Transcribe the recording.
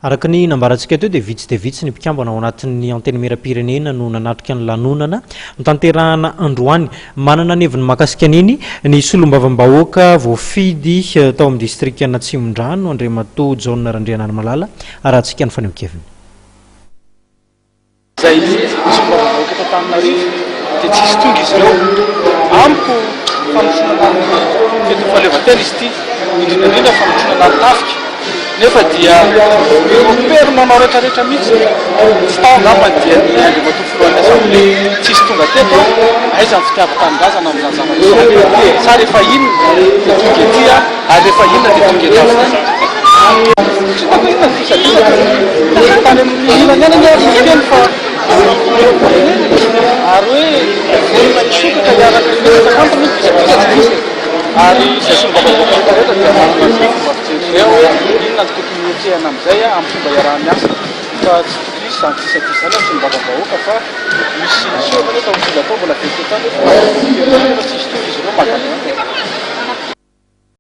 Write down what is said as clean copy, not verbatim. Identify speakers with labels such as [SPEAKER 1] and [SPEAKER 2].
[SPEAKER 1] Araka ny nambarantsika teo dia vitsy ny mpikambana ao anatin'ny anteny mera-pirenena no nanatrika ny lanonana notanterahana androany. Manana ny heviny mahakasika an'iny ny solombavam-bahoaka voafidy tao amin'ny distrika Natsimon-drano Andriamatoa John Randriananimalala arahantsika ny fanehoan-keviny.
[SPEAKER 2] Zay solombavam-bahoaka eto Antananarivo dia tsisy tonga izy ireo amiko fanosonana eto faleovan-tena izy ity indrindra fanosonana tafika. Nefa dia mipero manao rehetrarehetra mihitsy tsy tao angamba dia ny Andriamatoa filohan'ny asamblee tsisy tonga teto aiza ny fitiavaka an-drazana amin'izany zavatra sa rehefa inona dia tonga ety ary rehefa inona dia tonga ety avy. Ako inona ny fisadisaka tany amin'ny hilanana ny ary teny fa ary hoe sokatra hiaraka miaraka ny fisadisaka misy ary izay solombavam-bahoaka rehetra dia manana fijery hoe inona ny tokony hotsehana amin'izay amin'ny fomba iaraha-miasa fa tsy tokony isy izany fisadisana amin'ny solombavam-bahoaka fa misy soratra eto amin'ny fomba atao mbola vetivety tany